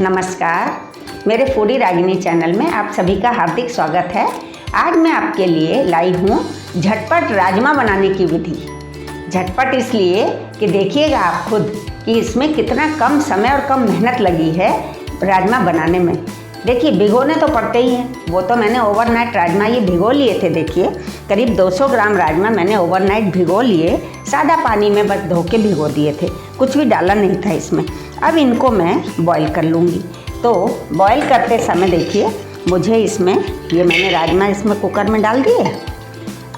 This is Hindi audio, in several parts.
नमस्कार, मेरे फूडी रागिनी चैनल में आप सभी का हार्दिक स्वागत है। आज मैं आपके लिए लाई हूँ झटपट राजमा बनाने की विधि। झटपट इसलिए कि देखिएगा आप खुद कि इसमें कितना कम समय और कम मेहनत लगी है राजमा बनाने में। देखिए भिगोने तो पड़ते ही हैं, वो तो मैंने ओवरनाइट राजमा ये भिगो लिए थे। देखिए करीब 200 ग्राम राजमा मैंने ओवरनाइट भिगो लिए, सादा पानी में बस धो के भिगो दिए थे, कुछ भी डाला नहीं था इसमें। अब इनको मैं बॉईल कर लूँगी। तो बॉईल करते समय देखिए मुझे इसमें ये मैंने राजमा इसमें कुकर में डाल दिए।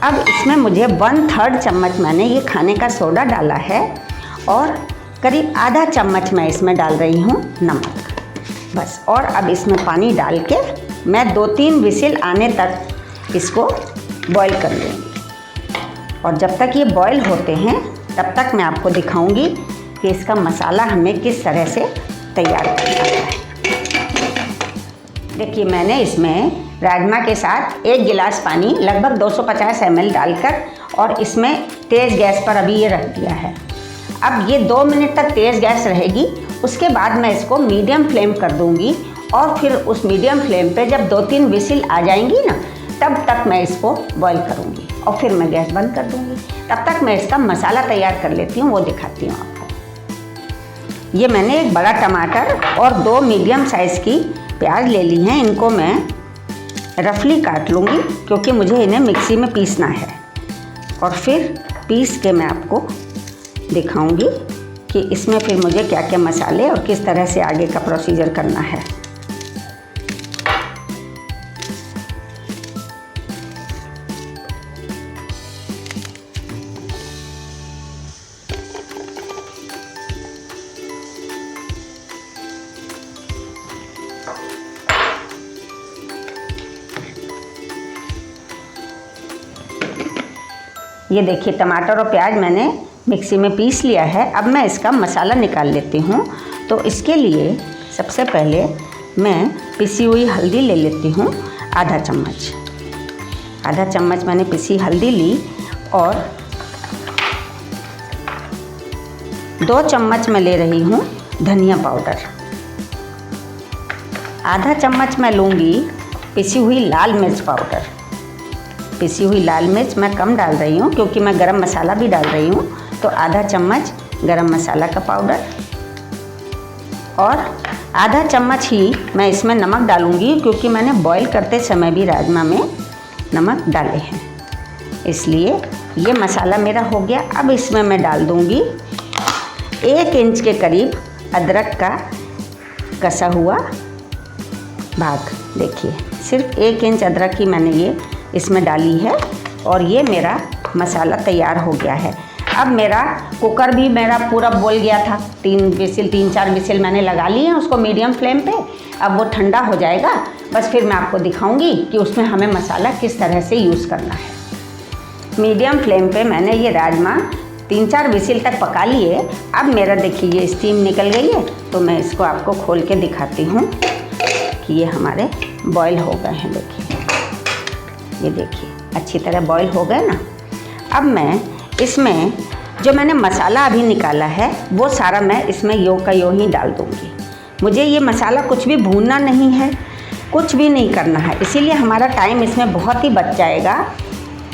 अब इसमें मुझे 1/3 चम्मच मैंने ये खाने का सोडा डाला है और करीब आधा चम्मच मैं इसमें डाल रही हूँ नमक, बस। और अब इसमें पानी डाल के मैं 2-3 विसिल आने तक इसको बॉईल कर लूँगी। और जब तक ये बॉईल होते हैं तब तक मैं आपको दिखाऊंगी कि इसका मसाला हमें किस तरह से तैयार करना है। देखिए मैंने इसमें राजमा के साथ 1 गिलास पानी लगभग 250 ml डालकर और इसमें तेज़ गैस पर अभी ये रख दिया है। अब ये 2 मिनट तक तेज़ गैस रहेगी, उसके बाद मैं इसको मीडियम फ्लेम कर दूंगी और फिर उस मीडियम फ्लेम पे जब 2-3 विसिल आ जाएंगी ना तब तक मैं इसको बॉईल करूंगी और फिर मैं गैस बंद कर दूंगी। तब तक मैं इसका मसाला तैयार कर लेती हूँ, वो दिखाती हूँ आपको। ये मैंने एक बड़ा टमाटर और 2 मीडियम साइज़ की प्याज ले ली हैं। इनको मैं रफली काट लूँगी क्योंकि मुझे इन्हें मिक्सी में पीसना है और फिर पीस के मैं आपको दिखाऊंगी कि इसमें फिर मुझे क्या क्या मसाले और किस तरह से आगे का प्रोसीजर करना है। ये देखिए टमाटर और प्याज मैंने मिक्सी में पीस लिया है। अब मैं इसका मसाला निकाल लेती हूँ। तो इसके लिए सबसे पहले मैं पिसी हुई हल्दी ले लेती हूँ, आधा चम्मच मैंने पिसी हल्दी ली और 2 चम्मच मैं ले रही हूँ धनिया पाउडर। आधा चम्मच मैं लूँगी पिसी हुई लाल मिर्च पाउडर। पिसी हुई लाल मिर्च मैं कम डाल रही हूँ क्योंकि मैं गरम मसाला भी डाल रही हूँ, तो आधा चम्मच गरम मसाला का पाउडर और आधा चम्मच ही मैं इसमें नमक डालूँगी क्योंकि मैंने बॉईल करते समय भी राजमा में नमक डाले हैं, इसलिए ये मसाला मेरा हो गया। अब इसमें मैं डाल दूँगी 1 इंच के करीब अदरक का कसा हुआ भाग। देखिए सिर्फ 1 इंच अदरक ही मैंने ये इसमें डाली है और ये मेरा मसाला तैयार हो गया है। अब मेरा कुकर भी मेरा पूरा बोल गया था, 3-4 विसिल मैंने लगा लिए हैं उसको मीडियम फ्लेम पे। अब वो ठंडा हो जाएगा, बस फिर मैं आपको दिखाऊंगी कि उसमें हमें मसाला किस तरह से यूज़ करना है। मीडियम फ्लेम पे मैंने ये राजमा 3-4 विसिल तक पका लिए। अब मेरा देखिए ये स्टीम निकल गई है, तो मैं इसको आपको खोल के दिखाती हूँ कि ये हमारे बॉयल हो गए हैं। देखिए ये देखिए अच्छी तरह बॉईल हो गए ना। अब मैं इसमें जो मैंने मसाला अभी निकाला है वो सारा मैं इसमें यूं का यूं ही डाल दूँगी। मुझे ये मसाला कुछ भी भूनना नहीं है, कुछ भी नहीं करना है, इसीलिए हमारा टाइम इसमें बहुत ही बच जाएगा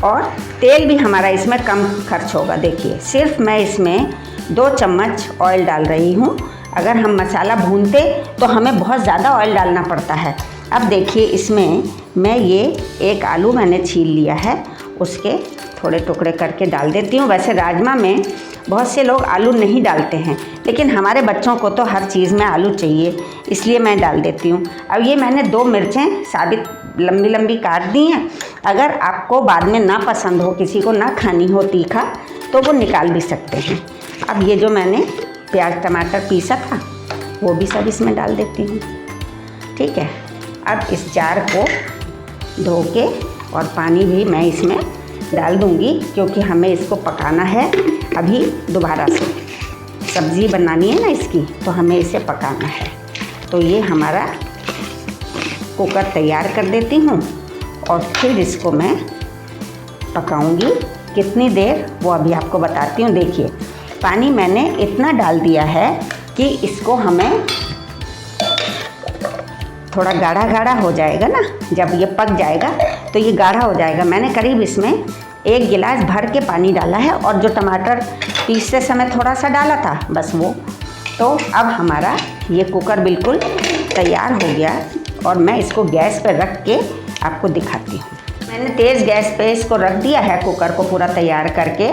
और तेल भी हमारा इसमें कम खर्च होगा। देखिए सिर्फ मैं इसमें 2 चम्मच ऑयल डाल रही हूँ। अगर हम मसाला भूनते तो हमें बहुत ज़्यादा ऑयल डालना पड़ता है। अब देखिए इसमें मैं ये 1 आलू मैंने छील लिया है, उसके थोड़े टुकड़े करके डाल देती हूँ। वैसे राजमा में बहुत से लोग आलू नहीं डालते हैं, लेकिन हमारे बच्चों को तो हर चीज़ में आलू चाहिए, इसलिए मैं डाल देती हूँ। अब ये मैंने 2 मिर्चें साबित लंबी लंबी काट दी हैं। अगर आपको बाद में ना पसंद हो, किसी को ना खानी हो तीखा, तो वो निकाल भी सकते हैं। अब ये जो मैंने प्याज टमाटर पीसा था वो भी सब इसमें डाल देती हूँ। ठीक है, अब इस जार को धो के और पानी भी मैं इसमें डाल दूँगी क्योंकि हमें इसको पकाना है अभी दोबारा से। सब्ज़ी बनानी है ना इसकी, तो हमें इसे पकाना है। तो ये हमारा कुकर तैयार कर देती हूँ और फिर इसको मैं पकाऊंगी। कितनी देर वो अभी आपको बताती हूँ। देखिए पानी मैंने इतना डाल दिया है कि इसको हमें थोड़ा गाढ़ा गाढ़ा हो जाएगा ना, जब ये पक जाएगा तो ये गाढ़ा हो जाएगा। मैंने करीब इसमें 1 गिलास भर के पानी डाला है और जो टमाटर पीसते समय थोड़ा सा डाला था बस वो। तो अब हमारा ये कुकर बिल्कुल तैयार हो गया और मैं इसको गैस पर रख के आपको दिखाती हूँ। मैंने तेज़ गैस पे इसको रख दिया है कुकर को पूरा तैयार करके,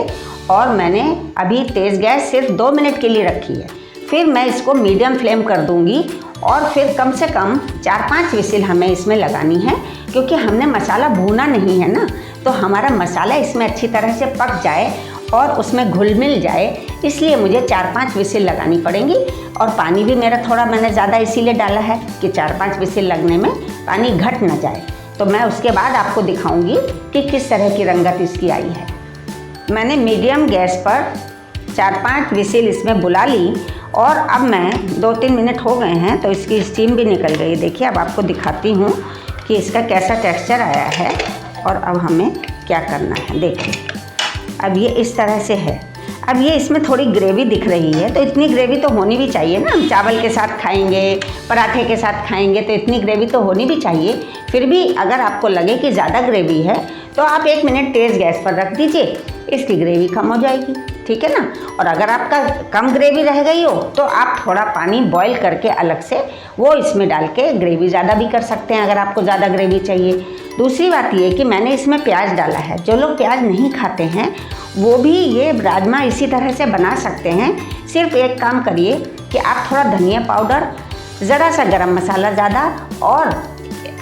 और मैंने अभी तेज़ गैस सिर्फ 2 मिनट के लिए रखी है। फिर मैं इसको मीडियम फ्लेम कर दूँगी और फिर कम से कम 4-5 विसिल हमें इसमें लगानी है, क्योंकि हमने मसाला भूना नहीं है ना, तो हमारा मसाला इसमें अच्छी तरह से पक जाए और उसमें घुल मिल जाए, इसलिए मुझे 4-5 विसिल लगानी पड़ेंगी। और पानी भी मेरा थोड़ा मैंने ज़्यादा इसीलिए डाला है कि 4-5 विसिल लगने में पानी घट ना जाए। तो मैं उसके बाद आपको दिखाऊंगी कि किस तरह की रंगत इसकी आई है। मैंने मीडियम गैस पर 4-5 विसिल इसमें बुला ली और अब मैं 2-3 मिनट हो गए हैं तो इसकी स्टीम भी निकल गई। देखिए अब आपको दिखाती हूँ कि इसका कैसा टेक्सचर आया है और अब हमें क्या करना है। देखिए अब ये इस तरह से है। अब ये इसमें थोड़ी ग्रेवी दिख रही है, तो इतनी ग्रेवी तो होनी भी चाहिए ना, हम चावल के साथ खाएंगे, पराठे के साथ खाएंगे, तो इतनी ग्रेवी तो होनी भी चाहिए। फिर भी अगर आपको लगे कि ज़्यादा ग्रेवी है तो आप 1 मिनट तेज़ गैस पर रख दीजिए, इसकी ग्रेवी कम हो जाएगी, ठीक है ना। और अगर आपका कम ग्रेवी रह गई हो तो आप थोड़ा पानी बॉईल करके अलग से वो इसमें डाल के ग्रेवी ज़्यादा भी कर सकते हैं, अगर आपको ज़्यादा ग्रेवी चाहिए। दूसरी बात ये कि मैंने इसमें प्याज डाला है। जो लोग प्याज नहीं खाते हैं वो भी ये राजमा इसी तरह से बना सकते हैं। सिर्फ एक काम करिए कि आप थोड़ा धनिया पाउडर, ज़रा सा गरम मसाला ज़्यादा और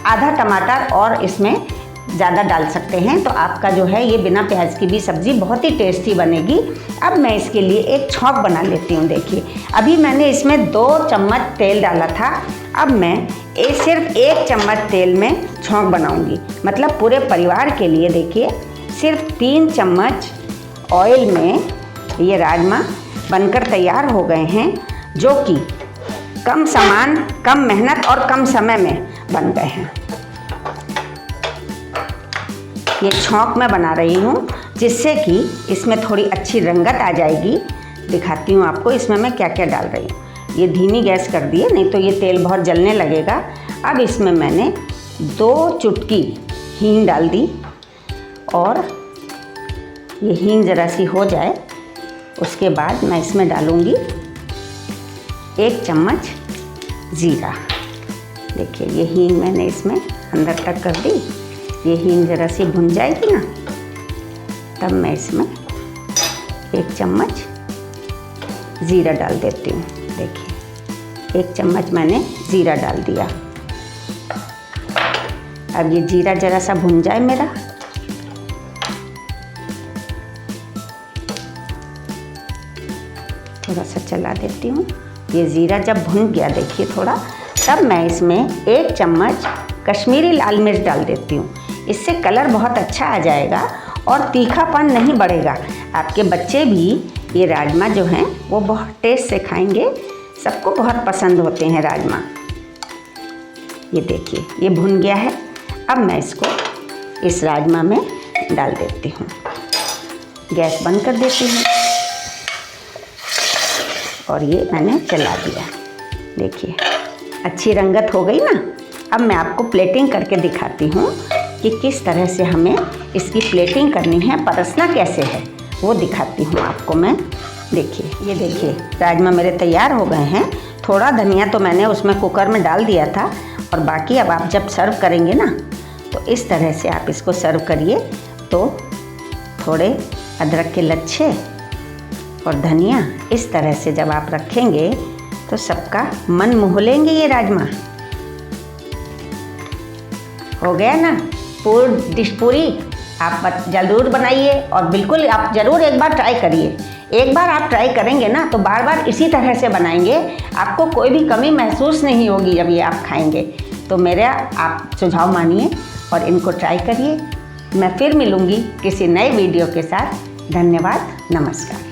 आधा टमाटर और इसमें ज़्यादा डाल सकते हैं, तो आपका जो है ये बिना प्याज की भी सब्ज़ी बहुत ही टेस्टी बनेगी। अब मैं इसके लिए एक छौंक बना लेती हूँ। देखिए अभी मैंने इसमें 2 चम्मच तेल डाला था, अब मैं सिर्फ 1 चम्मच तेल में छौंक बनाऊँगी, मतलब पूरे परिवार के लिए। देखिए सिर्फ 3 चम्मच ऑयल में ये राजमा बनकर तैयार हो गए हैं, जो कि कम सामान, कम मेहनत और कम समय में बन गए हैं। ये छौंक मैं बना रही हूँ जिससे कि इसमें थोड़ी अच्छी रंगत आ जाएगी। दिखाती हूँ आपको इसमें मैं क्या क्या डाल रही हूँ। ये धीमी गैस कर दिए, नहीं तो ये तेल बहुत जलने लगेगा। अब इसमें मैंने 2 चुटकी हींग डाल दी और ये हींग ज़रा सी हो जाए उसके बाद मैं इसमें डालूँगी 1 चम्मच ज़ीरा। देखिए ये हींग मैंने इसमें अंदर तक कर दी। ये हींग ज़रा सी भुन जाएगी ना, तब मैं इसमें 1 चम्मच ज़ीरा डाल देती हूँ। देखिए 1 चम्मच मैंने ज़ीरा डाल दिया। अब ये जीरा ज़रा सा भुन जाए मेरा, थोड़ा सा चला देती हूँ। ये ज़ीरा जब भुन गया देखिए थोड़ा, तब मैं इसमें 1 चम्मच कश्मीरी लाल मिर्च डाल देती हूँ। इससे कलर बहुत अच्छा आ जाएगा और तीखापन नहीं बढ़ेगा। आपके बच्चे भी ये राजमा जो हैं वो बहुत टेस्ट से खाएंगे, सबको बहुत पसंद होते हैं राजमा। ये देखिए ये भुन गया है। अब मैं इसको इस राजमा में डाल देती हूँ। गैस बंद कर देती हूँ और ये मैंने चला दिया। देखिए अच्छी रंगत हो गई ना। अब मैं आपको प्लेटिंग करके दिखाती हूँ कि किस तरह से हमें इसकी प्लेटिंग करनी है, परसना कैसे है वो दिखाती हूँ आपको मैं। देखिए ये देखिए राजमा मेरे तैयार हो गए हैं। थोड़ा धनिया तो मैंने उसमें कुकर में डाल दिया था और बाकी अब आप जब सर्व करेंगे ना तो इस तरह से आप इसको सर्व करिए। तो थोड़े अदरक के लच्छे और धनिया इस तरह से जब आप रखेंगे तो सबका मन मोह लेंगे ये राजमा। हो गया ना पूरी डिश पूरी। आप ज़रूर बनाइए और बिल्कुल आप ज़रूर एक बार ट्राई करिए। एक बार आप ट्राई करेंगे ना तो बार बार इसी तरह से बनाएंगे, आपको कोई भी कमी महसूस नहीं होगी जब ये आप खाएंगे। तो मेरा आप सुझाव मानिए और इनको ट्राई करिए। मैं फिर मिलूँगी किसी नए वीडियो के साथ। धन्यवाद, नमस्कार।